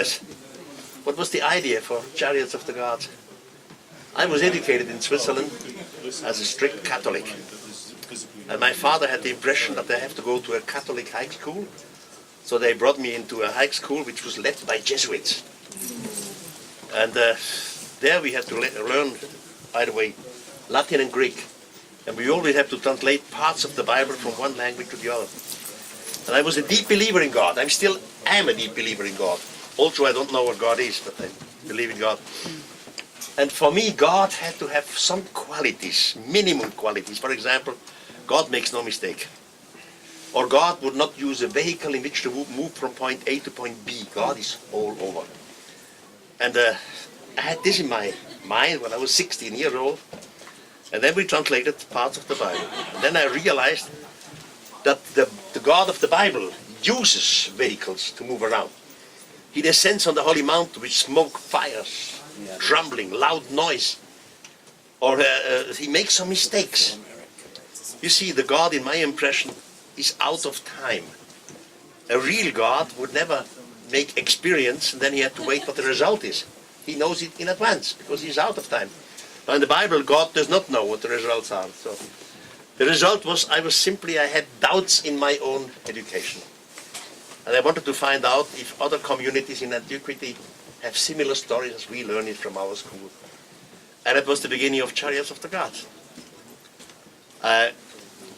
nevertheless, what was the idea for Chariots of the Gods? I was educated in Switzerland as a strict Catholic. And my father had the impression that I have to go to a Catholic high school. So they brought me into a high school which was led by Jesuits. And there we had to learn, by the way, Latin and Greek. And we always have to translate parts of the Bible from one language to the other. And I was a deep believer in God. I still am a deep believer in God. Also, I don't know what God is, but I believe in God. And for me, God had to have some qualities, minimum qualities. For example, God makes no mistake. Or God would not use a vehicle in which to move from point A to point B. God is all over. And I had this in my mind when I was 16 years old. And then we translated parts of the Bible. And then I realized that the God of the Bible uses vehicles to move around. He descends on the holy mountain with smoke, fires, trembling, loud noise. Or he makes some mistakes. You see, the God, in my impression, is out of time. A real God would never make experience and then he had to wait what the result is. He knows it in advance because he's out of time. Now in the Bible, God does not know what the results are. So the result was I had doubts in my own education. And I wanted to find out if other communities in antiquity have similar stories as we learn it from our school. And that was the beginning of Chariots of the Gods.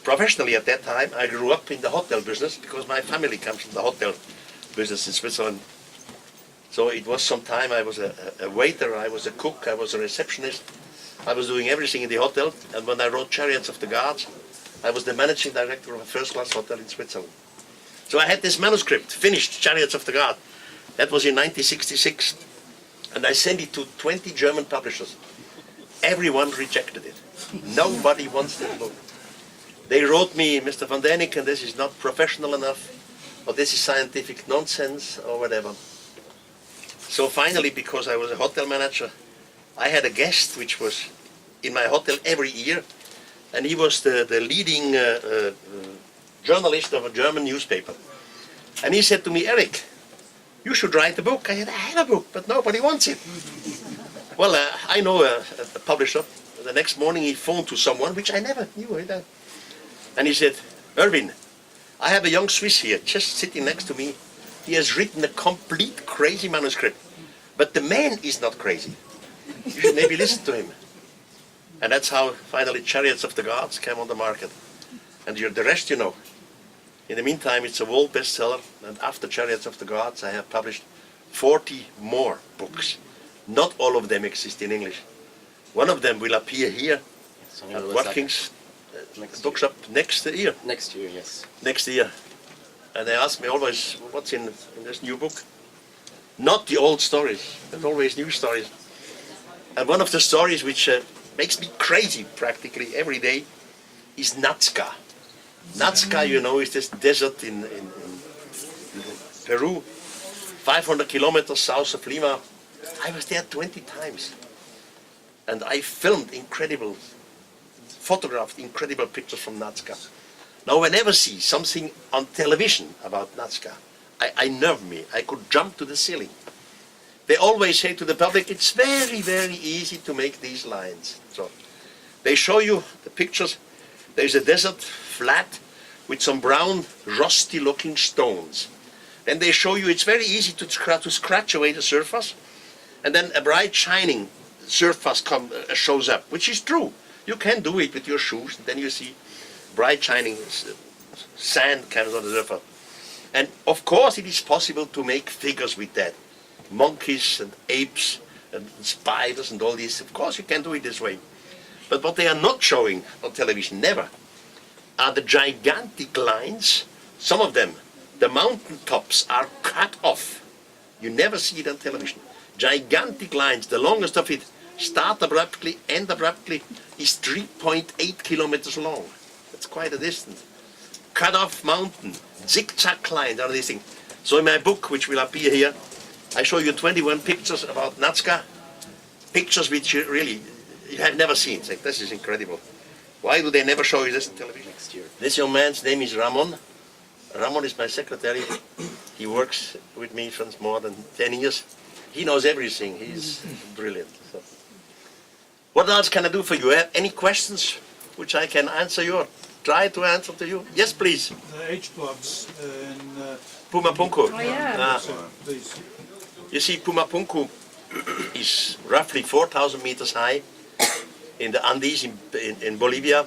Professionally at that time, I grew up in the hotel business because my family comes from the hotel business in Switzerland. So it was some time I was a waiter, I was a cook, I was a receptionist. I was doing everything in the hotel. And when I wrote Chariots of the Gods, I was the managing director of a first-class hotel in Switzerland. So I had this manuscript, finished, Chariots of the Gods. That was in 1966. And I sent it to 20 German publishers. Everyone rejected it. Nobody wants that book. They wrote me, Mr. Von Daniken, this is not professional enough, or this is scientific nonsense, or whatever. So finally, because I was a hotel manager, I had a guest which was in my hotel every year, and he was the leading journalist of a German newspaper. And he said to me, Erich, you should write a book. I said, I have a book, but nobody wants it. Well, I know a publisher. The next morning he phoned to someone, which I never knew. And he said, Erwin, I have a young Swiss here, just sitting next to me. He has written a complete crazy manuscript. But the man is not crazy. You should maybe listen to him. And that's how finally Chariots of the Gods came on the market. And the rest you know. In the meantime, it's a world bestseller. And after Chariots of the Gods, I have published 40 more books. Not all of them exist in English. One of them will appear here at Watkins bookshop next year. Next year, yes. Next year. And they ask me always, what's in this new book? Not the old stories, but always new stories. And one of the stories which makes me crazy practically every day is Nazca. Nazca, you know, is this desert in Peru, 500 kilometers south of Lima. I was there 20 times. And I photographed incredible pictures from Nazca. Now, I never see something on television about Nazca. I nerve me. I could jump to the ceiling. They always say to the public, it's very, very easy to make these lines. So they show you the pictures. There's a desert, flat, with some brown, rusty-looking stones. Then they show you it's very easy to scratch away the surface. And then a bright, shining surface shows up, which is true. You can do it with your shoes, and then you see bright, shining sand comes on the surface. And of course it is possible to make figures with that. Monkeys and apes and spiders and all this. Of course you can do it this way. But what they are not showing on television, never, are the gigantic lines. Some of them, the mountain tops are cut off. You never see it on television. Gigantic lines, the longest of it, start abruptly, end abruptly, is 3.8 kilometers long. That's quite a distance. Cut off mountain, zigzag lines, all these things. So in my book, which will appear here, I show you 21 pictures about Nazca, pictures which you have never seen. It's like, this is incredible. Why do they never show you this on television? Next year. This young man's name is Ramon. Ramon is my secretary. He works with me for more than 10 years. He knows everything. He's brilliant. So. What else can I do for you? Have any questions which I can answer you or try to answer to you? Yes, please. The H blocks in Puma Punku. Oh, yeah. please. You see, Puma Punku is roughly 4,000 meters high in the Andes in Bolivia.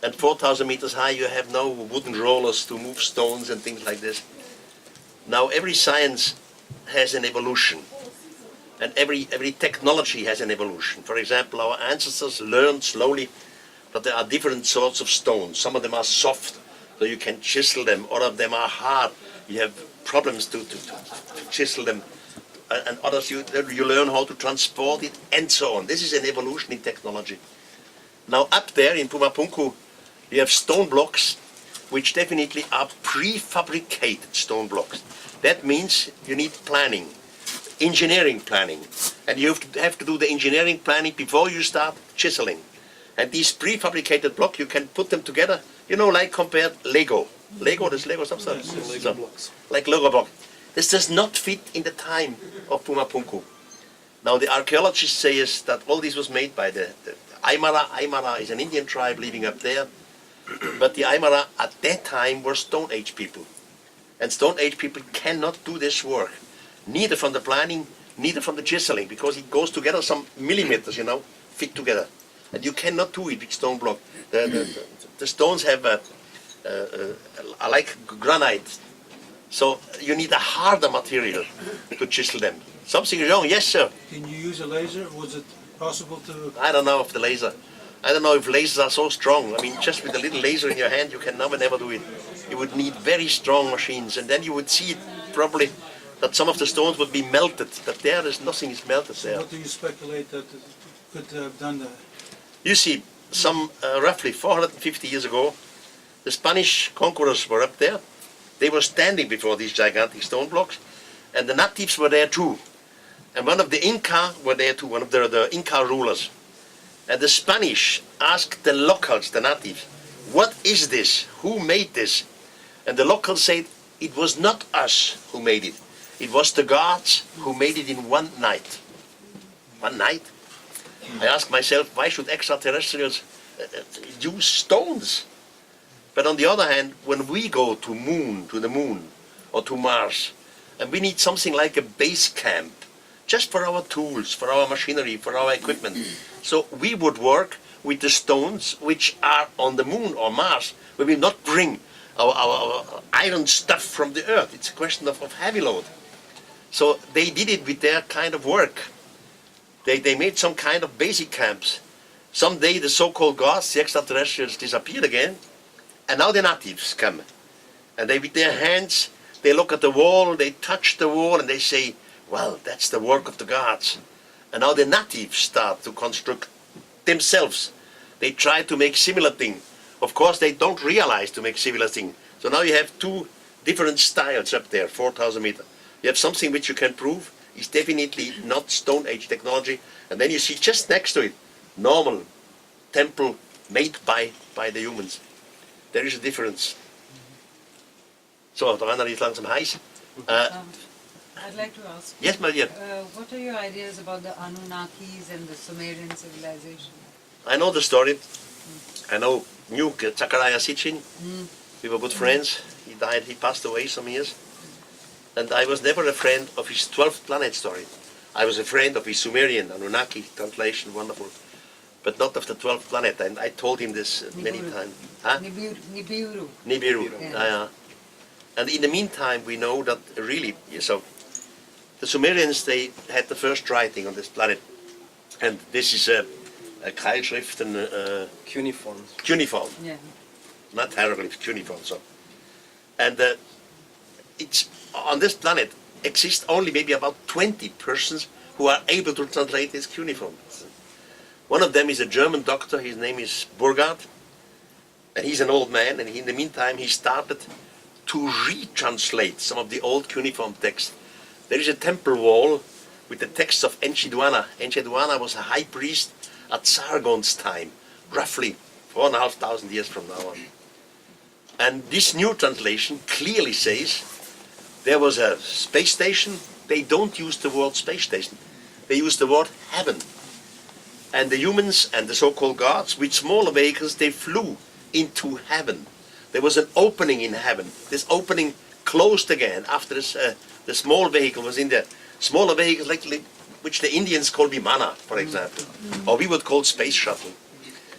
And 4,000 meters high, you have no wooden rollers to move stones and things like this. Now, every science has an evolution. And every technology has an evolution. For example, our ancestors learned slowly that there are different sorts of stones. Some of them are soft, so you can chisel them. Other of them are hard. You have problems to chisel them. And others, you learn how to transport it, and so on. This is an evolution in technology. Now, up there in Puma Punku, you have stone blocks, which definitely are prefabricated stone blocks. That means you need planning. Engineering planning, and you have to do the engineering planning before you start chiseling. And these prefabricated blocks, you can put them together, you know, like compared Lego. There's Lego substance. Yes, Lego blocks. Like Lego block. This does not fit in the time of Puma Punku. Now the archaeologists say is that all this was made by the Aymara. Aymara is an Indian tribe living up there, but the Aymara at that time were Stone Age people, and Stone Age people cannot do this work. Neither from the planning, neither from the chiseling, because it goes together some millimeters, you know, fit together. And you cannot do it with stone block. The stones have are like granite, so you need a harder material to chisel them. Something is wrong, yes sir? Can you use a laser? Was it possible to... I don't know if the laser. I don't know if lasers are so strong. I mean, just with a little laser in your hand, you can never do it. You would need very strong machines, and then you would see it probably that some of the stones would be melted, that there is nothing is melted there. What do you speculate that it could have done that? You see, some roughly 450 years ago, the Spanish conquerors were up there. They were standing before these gigantic stone blocks, and the natives were there too. And one of the Inca were there too, one of the Inca rulers. And the Spanish asked the locals, the natives, what is this? Who made this? And the locals said, it was not us who made it. It was the gods who made it in one night. One night? I ask myself, why should extraterrestrials use stones? But on the other hand, when we go to the moon, or to Mars, and we need something like a base camp, just for our tools, for our machinery, for our equipment. So we would work with the stones which are on the moon or Mars. We will not bring our iron stuff from the earth. It's a question of heavy load. So they did it with their kind of work. They made some kind of basic camps. Someday the so-called gods, the extraterrestrials, disappeared again, and now the natives come. And they, with their hands, they look at the wall, they touch the wall, and they say, well, that's the work of the gods. And now the natives start to construct themselves. They try to make similar thing. Of course, they don't realize to make similar thing. So now you have two different styles up there, 4,000 meters. You have something which you can prove is definitely not Stone Age technology, and then you see just next to it, normal temple made by the humans. There is a difference. So, the runner is langsam heiß. I'd like to ask you, Yes, my dear. what are your ideas about the Anunnakis and the Sumerian civilization? I know the story. I knew Zachariah Sitchin. We were good friends. He died, he passed away some years. And I was never a friend of his 12th planet story. I was a friend of his Sumerian, Anunnaki translation, wonderful. But not of the 12th planet. And I told him this many times. Huh? Nibiru. Nibiru. Yeah. And in the meantime, we know that really, so the Sumerians, they had the first writing on this planet. And this is a Keilschrift and Cuneiform. cuneiform. Yeah. Not hieroglyphs, cuneiform. So. And it's on this planet exists only maybe about 20 persons who are able to translate this cuneiform. One of them is a German doctor, his name is Burgard, and he's an old man, and in the meantime he started to retranslate some of the old cuneiform texts. There is a temple wall with the texts of Enkiduanna. Enkiduanna was a high priest at Sargon's time, roughly 4,500 years from now on. And this new translation clearly says there was a space station. They don't use the word space station. They use the word heaven. And the humans and the so-called gods, with smaller vehicles, they flew into heaven. There was an opening in heaven. This opening closed again after this, the small vehicle was in there. Smaller vehicles like which the Indians call Vimana, for example, or we would call space shuttle.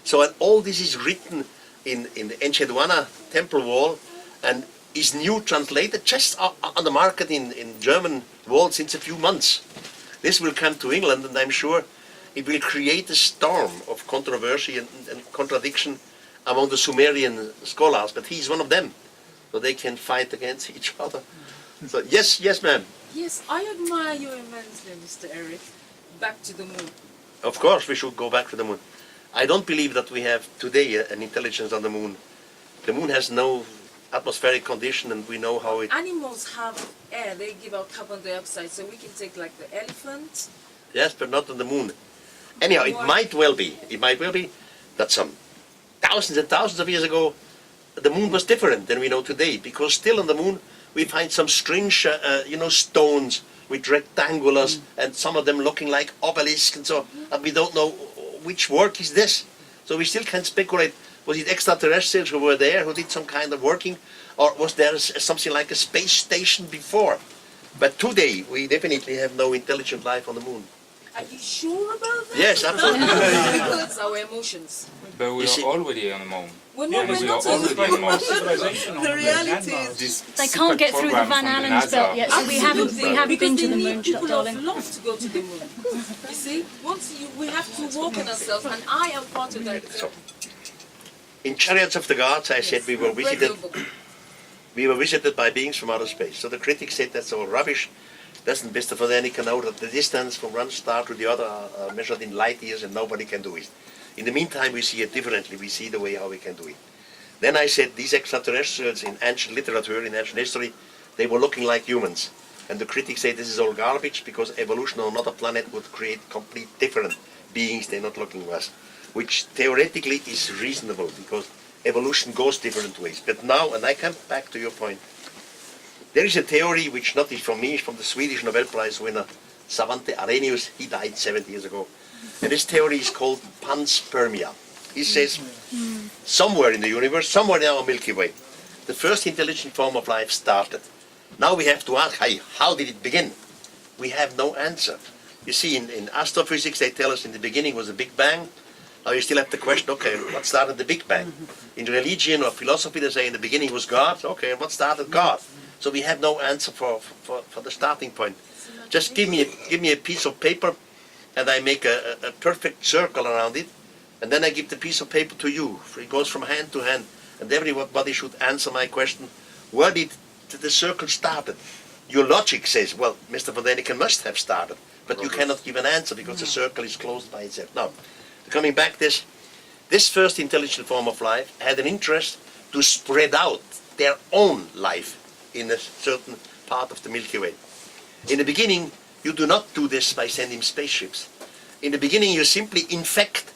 So and all this is written in the Enchedwana temple wall and is new translated just on the market in German wall since a few months. This will come to England, and I'm sure it will create a storm of controversy and contradiction among the Sumerian scholars, but he's one of them, so they can fight against each other. So yes, ma'am. Yes, I admire you immensely, Mr. Erich. Back to the moon. Of course we should go back to the moon. I don't believe that we have today an intelligence on the moon. The moon has no atmospheric condition, and we know how it... Animals have air, they give out carbon dioxide, so we can take like the elephant. Yes, but not on the moon. Anyhow, it might well be that some thousands and thousands of years ago the moon was different than we know today, because still on the moon we find some strange, stones with rectangulars, and some of them looking like obelisks and so, and we don't know which work is this. So we still can speculate, was it extraterrestrials who were there, who did some kind of working, or was there something like a space station before? But today we definitely have no intelligent life on the moon. Are you sure about that? Yes, absolutely. Because our emotions. But we are already on the moon. We're not, we we're are not on the already on moon. Civilization on The the reality landmass. is... They can't get through the Van Allen's belt yet, so we haven't been to the moon, people darling. of love to go to the moon. You see, we have to work on ourselves, and I am part of that. So, in Chariots of the Gods, I said we were visited by beings from outer space. So the critics said that's all rubbish. Doesn't Mr. Von Daniken know that the distance from one star to the other are measured in light years and nobody can do it? In the meantime, we see it differently. We see the way how we can do it. Then I said these extraterrestrials in ancient literature, in ancient history, they were looking like humans. And the critics say this is all garbage because evolution on another planet would create complete different beings. They're not looking like us, which theoretically is reasonable because evolution goes different ways. But now, and I come back to your point, there is a theory which not is from me, it's from the Swedish Nobel Prize winner Svante Arrhenius. He died 70 years ago. And this theory is called panspermia. He says somewhere in the universe, somewhere in our Milky Way, the first intelligent form of life started. Now we have to ask, hey, how did it begin? We have no answer. You see, in astrophysics they tell us in the beginning was a Big Bang. Now you still have the question, okay, what started the Big Bang? In religion or philosophy they say in the beginning was God. Okay, what started God? So we have no answer for the starting point. Just give me a piece of paper, and I make a perfect circle around it, and then I give the piece of paper to you. It goes from hand to hand, and everybody should answer my question: where did the circle started? Your logic says, well, Mr. Von Daniken must have started, but you cannot give an answer because the circle is closed by itself. Now, coming back, this first intelligent form of life had an interest to spread out their own life in a certain part of the Milky Way. In the beginning, you do not do this by sending spaceships. In the beginning, you simply infect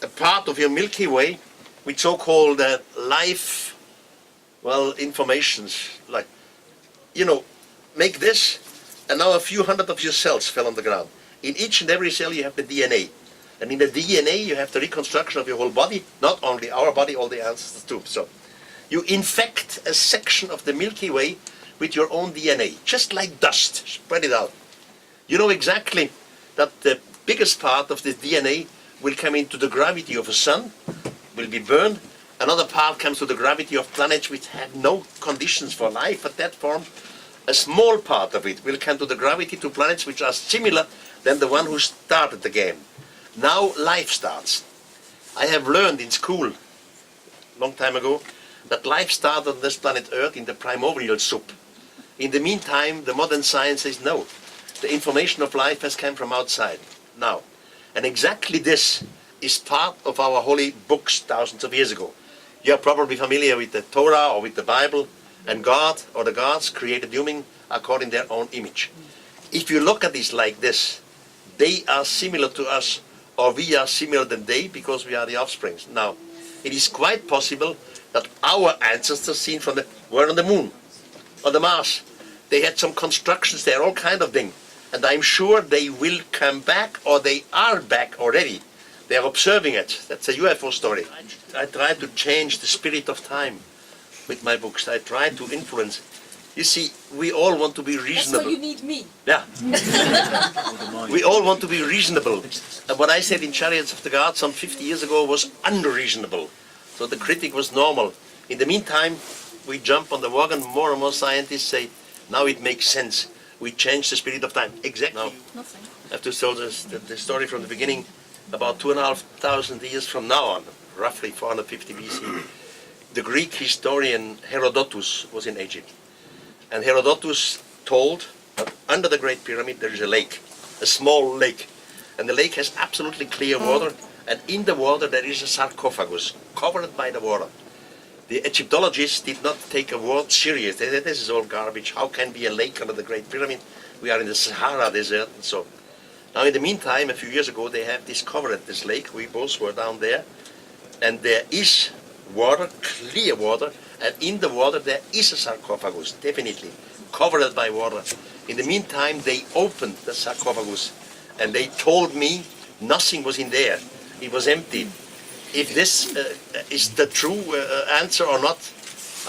a part of your Milky Way with so-called life, informations, like, make this, and now a few hundred of your cells fell on the ground. In each and every cell you have the DNA. And in the DNA you have the reconstruction of your whole body, not only our body, all the ancestors too. So you infect a section of the Milky Way with your own DNA, just like dust, spread it out. You know exactly that the biggest part of this DNA will come into the gravity of a sun, will be burned. Another part comes to the gravity of planets which have no conditions for life at that form. A small part of it will come to the gravity to planets which are similar than the one who started the game. Now life starts. I have learned in school, long time ago, that life started on this planet Earth in the primordial soup. In the meantime, the modern science says no. The information of life has come from outside now. And exactly this is part of our holy books thousands of years ago. You are probably familiar with the Torah or with the Bible, and God or the gods created human according to their own image. If you look at this like this, they are similar to us, or we are similar than they, because we are the offsprings. Now, it is quite possible that our ancestors seen from were on the moon, on the Mars. They had some constructions there, all kind of thing. And I'm sure they will come back, or they are back already. They are observing it. That's a UFO story. I try to change the spirit of time with my books. I try to influence. You see, we all want to be That's reasonable. why you need me. Yeah. We all want to be reasonable. And what I said in Chariots of the Gods some 50 years ago was unreasonable. So the critic was normal. In the meantime, we jump on the wagon. More and more scientists say, now it makes sense. We change the spirit of time. Exactly. Now, I have to tell the story from the beginning. About 2,500 years from now on, roughly 450 BC, the Greek historian Herodotus was in Egypt. And Herodotus told that under the Great Pyramid there is a lake, a small lake. And the lake has absolutely clear water, and in the water there is a sarcophagus, covered by the water. The Egyptologists did not take a word serious. They said, this is all garbage. How can be a lake under the Great Pyramid? We are in the Sahara Desert, and so. Now in the meantime, a few years ago, they have discovered this lake. We both were down there, and there is water, clear water, and in the water there is a sarcophagus, definitely, covered by water. In the meantime, they opened the sarcophagus, and they told me nothing was in there. It was empty. If this is the true answer or not,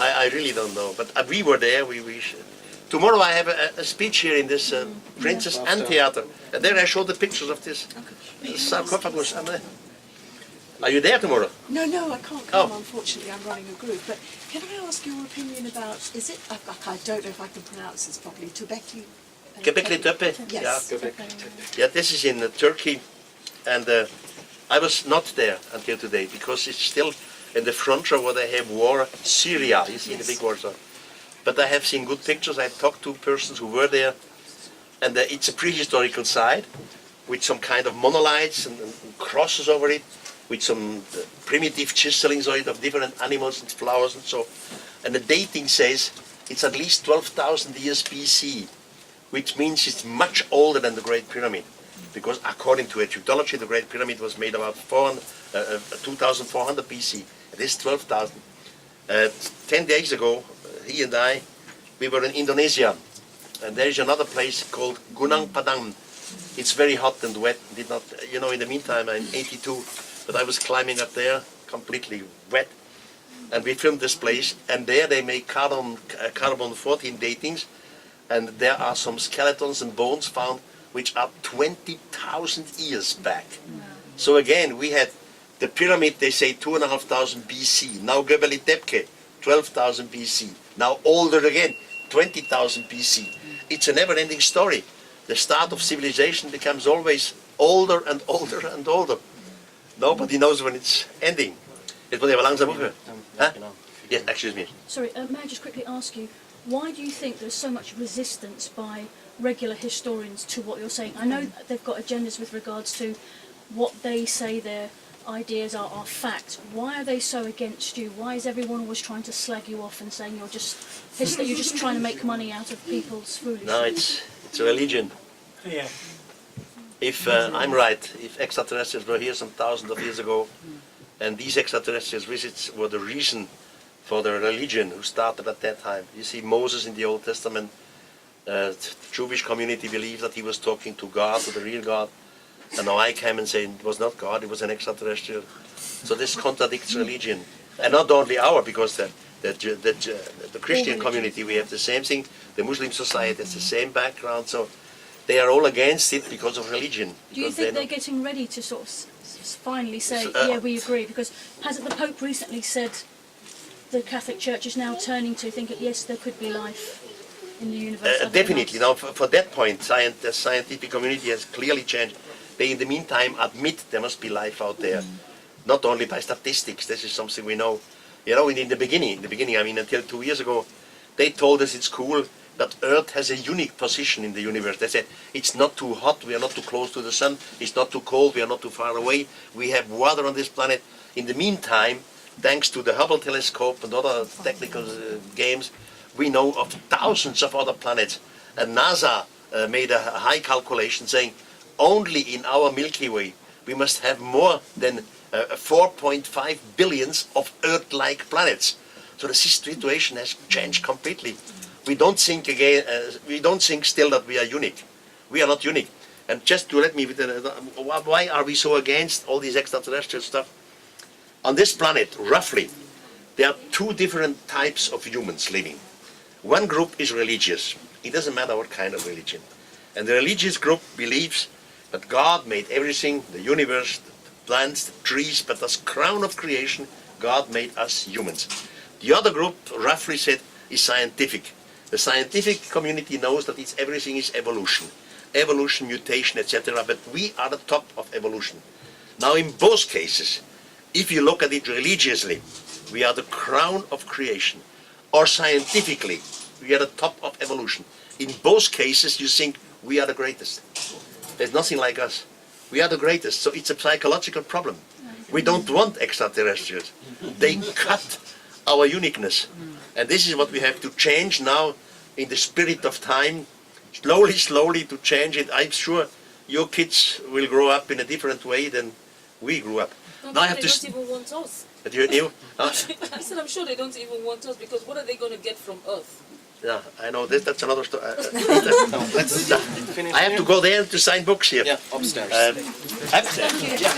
I really don't know. But we were there. Tomorrow I have a speech here in this Princess Anne Theater, and there I show the pictures of this sarcophagus. Are you there tomorrow? No, I can't come, unfortunately. I'm running a group. But can I ask your opinion about, is it, I don't know if I can pronounce this properly, Göbekli? Göbekli Tepe? Yes. Yeah, this is in Turkey, and I was not there until today, because it's still in the front row where they have war, Syria, you see the big war zone. But I have seen good pictures. I talked to persons who were there, and it's a prehistorical site with some kind of monolites and crosses over it, with some primitive chiselings on it of different animals and flowers and so. And the dating says it's at least 12,000 years BC, which means it's much older than the Great Pyramid. Because according to Egyptology, the Great Pyramid was made about 2,400 BC. It is 12,000. 10 days ago, he and I, we were in Indonesia, and there is another place called Gunung Padang. It's very hot and wet. Did not, in the meantime, I'm 82, but I was climbing up there, completely wet, and we filmed this place. And there they make carbon 14 datings, and there are some skeletons and bones found which are 20,000 years back. Wow. So again, we had the pyramid, they say 2,500 BC. Now Göbekli Tepe, 12,000 BC. Now older again, 20,000 BC. It's a never-ending story. The start of civilization becomes always older and older and older. Nobody knows when it's ending. Het wordt even langzaam over. Huh? Yes, excuse me. Sorry, may I just quickly ask you, why do you think there's so much resistance by regular historians to what you're saying? I know they've got agendas with regards to what they say their ideas are fact. Why are they so against you? Why is everyone always trying to slag you off and saying you're just trying to make money out of people's foolishness? No, it's a religion. Yeah. If I'm right, if extraterrestrials were here some thousands of years ago, and these extraterrestrials visits were the reason for the religion who started at that time. You see Moses in the Old Testament, the Jewish community believed that he was talking to God, to the real God. And now I came and say it was not God, it was an extraterrestrial. So this contradicts religion. And not only our, because the Christian community, we have the same thing. The Muslim society has the same background. So they are all against it because of religion. Do you think they're getting ready to sort of finally say, yeah, we agree? Because hasn't the Pope recently said the Catholic Church is now turning to think that yes, there could be life in the universe? Definitely. Now, for that point, the scientific community has clearly changed. They, in the meantime, admit there must be life out there, not only by statistics. This is something we know. In the beginning, I mean, until 2 years ago, they told us it's cool that Earth has a unique position in the universe. They said it's not too hot, we are not too close to the sun, it's not too cold, we are not too far away, we have water on this planet. In the meantime, thanks to the Hubble telescope and other technical games, we know of thousands of other planets. And NASA made a high calculation saying only in our Milky Way we must have more than 4.5 billions of Earth-like planets. So the situation has changed completely. we don't think again. We don't think still that we are unique. We are not unique. And just to let me, why are we so against all these extraterrestrial stuff? On this planet, roughly, there are two different types of humans living. One group is religious. It doesn't matter what kind of religion. And the religious group believes that God made everything, the universe, the plants, the trees, but as crown of creation, God made us humans. The other group, roughly said, is scientific. The scientific community knows that everything is evolution. Evolution, mutation, etc. But we are the top of evolution. Now in both cases, if you look at it religiously, we are the crown of creation. Or scientifically, we are the top of evolution. In both cases, you think we are the greatest. There's nothing like us. We are the greatest. So it's a psychological problem. We don't want extraterrestrials. They cut our uniqueness. And this is what we have to change now in the spirit of time. Slowly, slowly to change it. I'm sure your kids will grow up in a different way than we grew up. No, Now I have they to. don't even want us. But you, I said, I'm sure they don't even want us because what are they going to get from Earth? yeah, I know this. That's another story. I have to go there to sign books here. Yeah, upstairs. Upstairs. Yeah.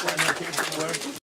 Thank you.